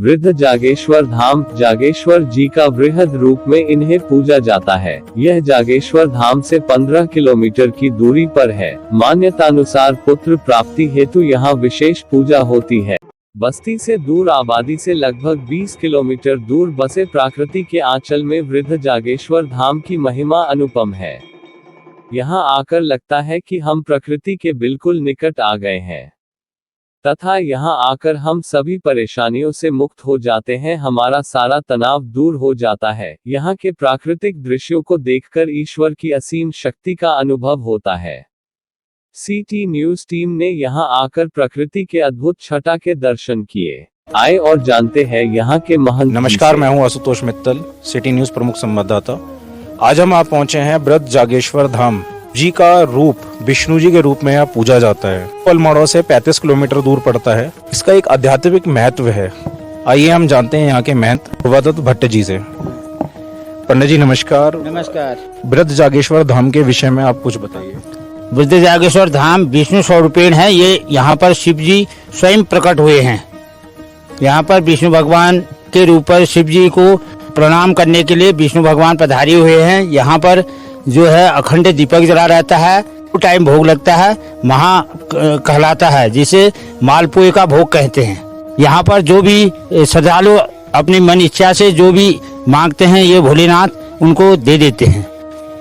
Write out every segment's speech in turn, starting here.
वृद्ध जागेश्वर धाम, जागेश्वर जी का वृहद रूप में इन्हें पूजा जाता है। यह जागेश्वर धाम से 15 किलोमीटर की दूरी पर है। मान्यतानुसार पुत्र प्राप्ति हेतु यहाँ विशेष पूजा होती है। बस्ती से दूर, आबादी से लगभग 20 किलोमीटर दूर बसे प्रकृति के आंचल में वृद्ध जागेश्वर धाम की महिमा अनुपम है। यहाँ आकर लगता है कि हम प्रकृति के बिल्कुल निकट आ गए हैं तथा यहाँ आकर हम सभी परेशानियों से मुक्त हो जाते हैं। हमारा सारा तनाव दूर हो जाता है। यहाँ के प्राकृतिक दृश्यों को देखकर ईश्वर की असीम शक्ति का अनुभव होता है। सिटी न्यूज टीम ने यहाँ आकर प्रकृति के अद्भुत छटा के दर्शन किए। आए और जानते हैं यहाँ के महंत। नमस्कार, मैं हूँ आशुतोष मित्तल, सिटी न्यूज प्रमुख संवाददाता। आज हम आप पहुँचे हैं वृद्ध जागेश्वर धाम जी का रूप विष्णु जी के रूप में यहाँ पूजा जाता है। पलमाड़ो से 35 किलोमीटर दूर पड़ता है। इसका एक आध्यात्मिक महत्व है। आइए हम जानते हैं यहाँ के महंत पूर्वादत्त भट्ट जी से। पंडित जी नमस्कार। नमस्कार। वृद्ध जागेश्वर धाम के विषय में आप कुछ बताइए। वृद्ध जागेश्वर धाम विष्णु स्वरूपेण है। ये यहाँ पर शिव जी स्वयं प्रकट हुए हैं। यहाँ पर विष्णु भगवान के रूप पर शिव जी को प्रणाम करने के लिए विष्णु भगवान पधारे हुए हैं। यहाँ पर जो है अखंड दीपक जला रहता है। टाइम भोग लगता है, महा कहलाता है, जिसे मालपुए का भोग कहते हैं। यहाँ पर जो भी श्रद्धालु अपनी मन इच्छा से जो भी मांगते हैं, ये भोलेनाथ उनको दे देते हैं।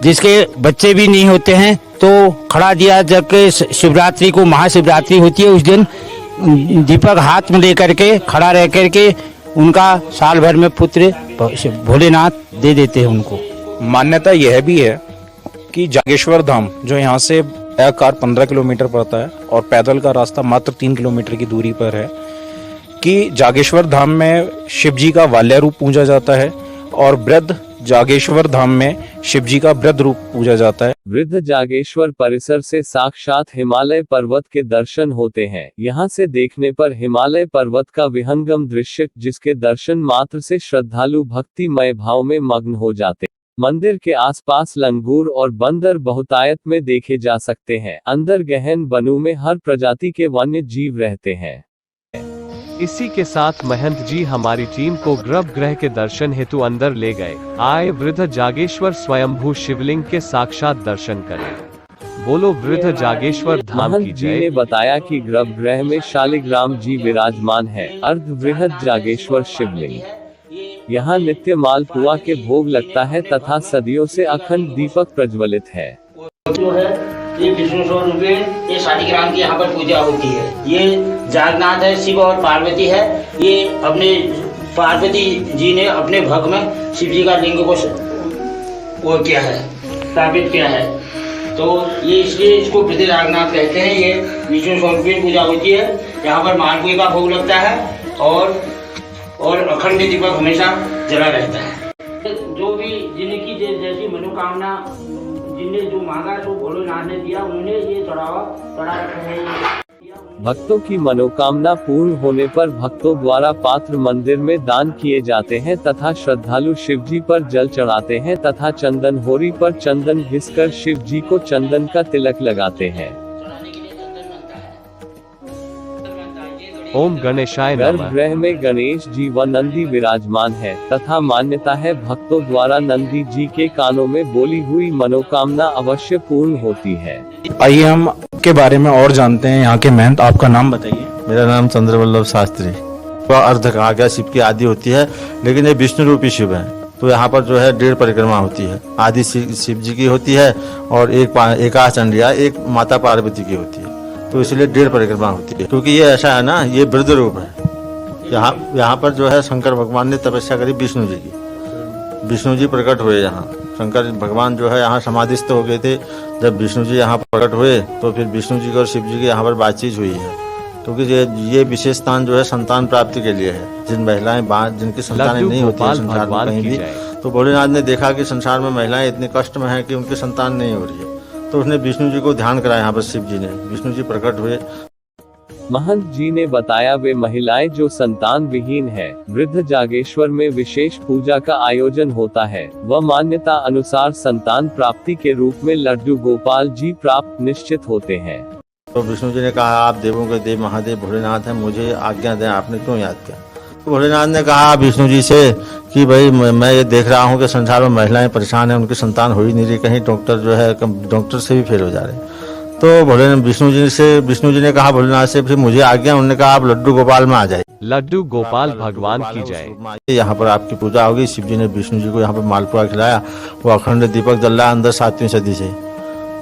जिसके बच्चे भी नहीं होते हैं तो खड़ा दिया, जब शिवरात्रि को महाशिवरात्रि होती है, उस दिन दीपक हाथ में लेकर के खड़ा रह करके उनका साल भर में पुत्र भोलेनाथ दे देते हैं उनको। मान्यता यह भी है कि जागेश्वर धाम जो यहाँ से आकार 15 किलोमीटर पड़ता है और पैदल का रास्ता मात्र 3 किलोमीटर की दूरी पर है, कि जागेश्वर धाम में शिव जी का वाल्य रूप पूजा जाता है और वृद्ध जागेश्वर धाम में शिव जी का वृद्ध रूप पूजा जाता है। वृद्ध जागेश्वर परिसर से साक्षात हिमालय पर्वत के दर्शन होते हैं। यहाँ से देखने पर हिमालय पर्वत का विहंगम दृश्य, जिसके दर्शन मात्र से श्रद्धालु भक्तिमय भाव में मग्न हो जाते। मंदिर के आसपास लंगूर और बंदर बहुतायत में देखे जा सकते हैं। अंदर गहन वनों में हर प्रजाति के वन्य जीव रहते हैं। इसी के साथ महंत जी हमारी टीम को गर्भगृह के दर्शन हेतु अंदर ले गए। आए वृद्ध जागेश्वर स्वयंभू शिवलिंग के साक्षात दर्शन करें। बोलो वृद्ध जागेश्वर धाम की जय। जी ने बताया कि गर्भगृह में शालिग्राम जी विराजमान है, अर्धवृहद जागेश्वर शिवलिंग। यहाँ नित्य मालपुआ के भोग लगता है तथा सदियों से अखंड दीपक प्रज्वलित है। जो है ये विष्णु स्वरूपेण ये शालिग्राम की यहाँ पर पूजा होती है। ये जागनाथ है, शिव और पार्वती है। ये अपने पार्वती जी ने अपने भग में शिव जी का लिंग को वो किया है, स्थापित किया है। तो ये इसलिए इसको वृद्ध जागनाथ कहते हैं। ये विष्णु स्वरूपेण पूजा होती है। यहाँ पर मालपुए का भोग लगता है और अखंड दीपक हमेशा जला रहता है। जो भी जिनकी जैसी मनोकामना जिनने जो मांगा तो भोलेनाथ ने दिया, उन्होंने ये चढ़ा रखा है। भक्तों की मनोकामना पूर्ण होने पर भक्तों द्वारा पात्र मंदिर में दान किए जाते हैं तथा श्रद्धालु शिव जी पर जल चढ़ाते हैं तथा चंदन होरी पर चंदन घिसकर शिव जी को चंदन का तिलक लगाते हैं। ओम गणेशाय नमः। गर्भगृह में गणेश जी व नंदी विराजमान है तथा मान्यता है भक्तों द्वारा नंदी जी के कानों में बोली हुई मनोकामना अवश्य पूर्ण होती है। आइए हम के बारे में और जानते हैं। यहाँ के महंत, आपका नाम बताइए। मेरा नाम चंद्रवल्लभ शास्त्री। तो अर्ध कहा गया शिव की आदि होती है, लेकिन ये विष्णु रूपी शिव है। तो यहाँ पर जो है 1.5 परिक्रमा होती है। आदि शिव जी की होती है और एक चंडिया एक माता पार्वती की होती है। तो इसलिए 1.5 परिक्रमा होती है, क्योंकि ये ऐसा है ना, ये वृद्ध रूप है। यहाँ पर जो है शंकर भगवान ने तपस्या करी विष्णु जी की। विष्णु जी प्रकट हुए यहाँ। शंकर भगवान जो है यहाँ समाधिस्थ हो गए थे। जब विष्णु जी यहाँ प्रकट हुए तो फिर विष्णु जी और शिव जी की यहाँ पर बातचीत हुई है, क्योंकि ये विशेष स्थान जो है संतान प्राप्ति के लिए है। जिन महिलाएं जिनकी संतानें नहीं होती है संसार में कहीं भी, तो भोलेनाथ ने देखा कि संसार में महिलाएं इतने कष्ट में है कि उनकी संतान नहीं हो रही है, तो उसने विष्णु जी को ध्यान कराया। यहाँ पर शिव जी ने, विष्णु जी प्रकट हुए। महंत जी ने बताया वे महिलाएं जो संतान विहीन है, वृद्ध जागेश्वर में विशेष पूजा का आयोजन होता है व मान्यता अनुसार संतान प्राप्ति के रूप में लड्डू गोपाल जी प्राप्त निश्चित होते हैं। तो विष्णु जी ने कहा, आप देवों के देव महादेव भोलेनाथ हैं, मुझे आज्ञा दें, आपने क्यों याद किया। भोलेनाथ ने कहा विष्णु जी से कि भाई मैं ये देख रहा हूँ कि संसार में महिलाएं परेशान हैं, उनकी संतान हो ही नहीं रही, कहीं डॉक्टर जो है डॉक्टर से भी फेल हो जा रहे हैं। तो विष्णु जी ने कहा भोलेनाथ से, फिर मुझे आज्ञा, उन्होंने कहा आप लड्डू गोपाल में आ जाइए। लड्डू गोपाल भगवान की जय। यहाँ पर आपकी पूजा होगी। शिव जी ने विष्णु जी को यहाँ पर मालपुआ खिलाया, वो अखंड दीपक जल रहा है अंदर 7वीं सदी से,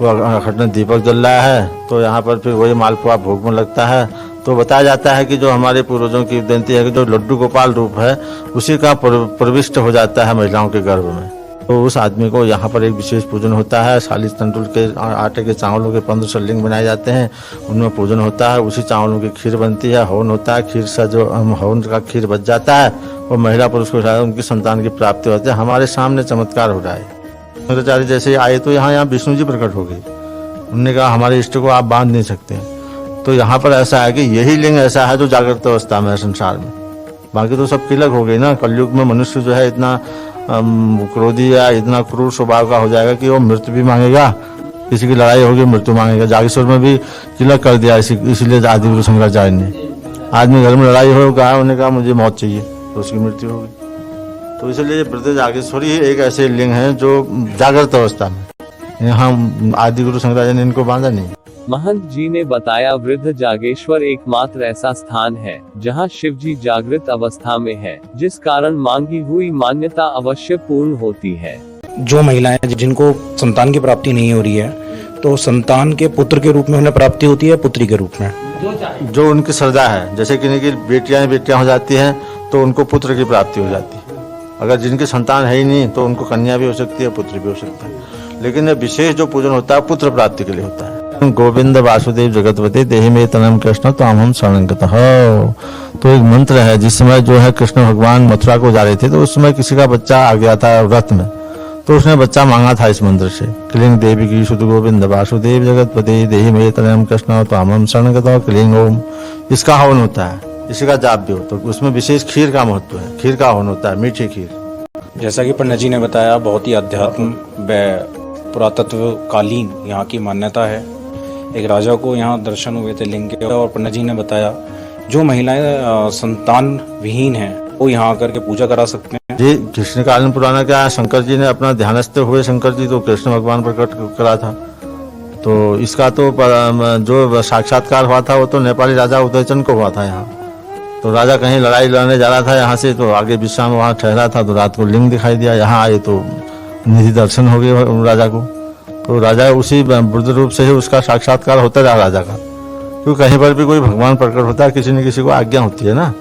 वो अखंड दीपक जल रहा है। तो यहाँ पर फिर वही मालपुआ भोग में लगता है। तो बताया जाता है कि जो हमारे पूर्वजों की विनती है कि जो लड्डू गोपाल रूप है उसी का प्रविष्ट हो जाता है महिलाओं के गर्भ में, तो उस आदमी को यहाँ पर एक विशेष पूजन होता है। 40 तंदुल के आटे के चावलों के 15 लिंग बनाए जाते हैं, उनमें पूजन होता है। उसी चावलों की खीर बनती है, हवन होता है। खीर से जो हवन का खीर बच जाता है वो महिला पुरुष को खिलाया, उनकी संतान की प्राप्ति होती है। हमारे सामने चमत्कार हो रहा है। शंकराचार्य जैसे आए तो यहाँ विष्णु जी प्रकट हो गए। उन्होंने कहा हमारे इष्ट को आप बांध नहीं सकते। तो यहाँ पर ऐसा है कि यही लिंग ऐसा है जो जागृत अवस्था में है संसार में, बाकी तो सब किलक हो गई ना। कलयुग में मनुष्य जो है इतना क्रोधी या इतना क्रूर स्वभाव का हो जाएगा कि वो मृत्यु भी मांगेगा, किसी की लड़ाई होगी मृत्यु मांगेगा। जागेश्वर में भी किलक कर दिया इसीलिए आदि गुरु शंकराचार्य ने, आदमी घर में लड़ाई हो कहा, उन्होंने कहा मुझे मौत चाहिए, तो उसकी मृत्यु होगी। तो इसलिए वृद्ध जागेश्वरी एक ऐसे लिंग है जो जागृत अवस्था में, यहाँ आदि गुरु शंकराचार्य ने इनको बांधा नहीं। महंत जी ने बताया वृद्ध जागेश्वर एकमात्र ऐसा स्थान है जहां शिव जी जागृत अवस्था में है, जिस कारण मांगी हुई मान्यता अवश्य पूर्ण होती है। जो महिलाएं जिनको संतान की प्राप्ति नहीं हो रही है, तो संतान के पुत्र के रूप में उन्हें प्राप्ति होती है, पुत्री के रूप में जो उनकी श्रद्धा है। जैसे कि बेटियां हो जाती हैं तो उनको पुत्र की प्राप्ति हो जाती है। अगर जिनकी संतान है ही नहीं तो उनको कन्या भी हो सकती है, पुत्र भी हो सकता है। लेकिन विशेष जो पूजन होता है पुत्र प्राप्ति के लिए होता है। गोविंद वासुदेव जगतपति देहि में तनम कृष्ण तो हम शरणगतः, तो एक मंत्र है। जिस समय जो है कृष्ण भगवान मथुरा को जा रहे थे तो उस समय किसी का बच्चा आ गया था व्रत में, तो उसने बच्चा मांगा था इस मंत्र से, क्लीं देवी की शुद्ध गोविंद वासुदेव जगतपति देहि में तनम कृष्ण तो हम शरणगतः क्लीं ओम। इसका हवन होता है, इसी का जाप भी होता है। तो उसमें विशेष खीर का महत्व है, खीर का हवन होता है, मीठी खीर। जैसा कि पंडित जी ने बताया, बहुत ही अध्यात्म व पुरातत्व कालीन यहाँ की मान्यता है। एक राजा को यहाँ दर्शन हुए थे लिंग के, और पंडित जी ने बताया जो महिलाएं संतान विहीन हैं वो यहाँ आकर के पूजा करा सकते हैं। जी, कृष्ण कालीन पुराना क्या है, शंकर जी ने अपना ध्यानस्थ हुए, शंकर जी तो कृष्ण भगवान प्रकट करा था। तो इसका तो जो साक्षात्कार हुआ था वो तो नेपाली राजा उदयचंद को हुआ था यहाँ। तो राजा कहीं लड़ाई लड़ने जा रहा था यहाँ से, तो आगे विश्राम वहाँ ठहरा था, तो रात को लिंग दिखाई दिया। यहाँ आए तो निधि दर्शन हो गए राजा को। तो राजा उसी बुद्ध रूप से ही उसका साक्षात्कार होता रहा राजा का। क्योंकि कहीं पर भी कोई भगवान प्रकट होता है, किसी न किसी को आज्ञा होती है ना,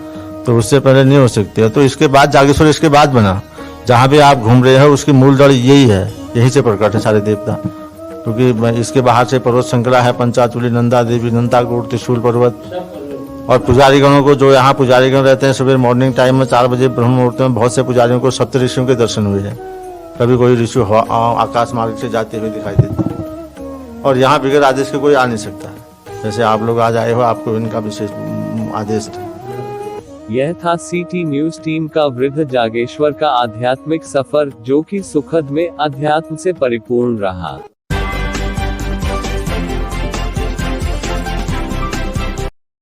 तो उससे पहले नहीं हो सकती है। तो इसके बाद जागेश्वर इसके बाद बना। जहाँ भी आप घूम रहे हो उसकी मूल जड़ यही है, यहीं से प्रकट है सारे देवता। क्योंकि इसके बाहर से पर्वत श्रृंखला है, पंचाचूली, नंदा देवी, नंदागुड़, त्रिशूल पर्वत। और पुजारी गणों को, जो यहाँ पुजारी गण रहते हैं, सुबह मॉर्निंग टाइम में 4 बजे ब्रह्म मुहूर्त में बहुत से पुजारियों को सप्त ऋषियों के दर्शन हुए हैं। कभी कोई ऋषि आकाश मार्ग से जाते हुए दिखाई देते हैं। और यहाँ बगैर आदेश के कोई आ नहीं सकता। जैसे आप लोग आज आए हो, आपको इनका विशेष आदेश था। यह था सिटी न्यूज टीम का वृद्ध जागेश्वर का आध्यात्मिक सफर, जो कि सुखद में अध्यात्म से परिपूर्ण रहा।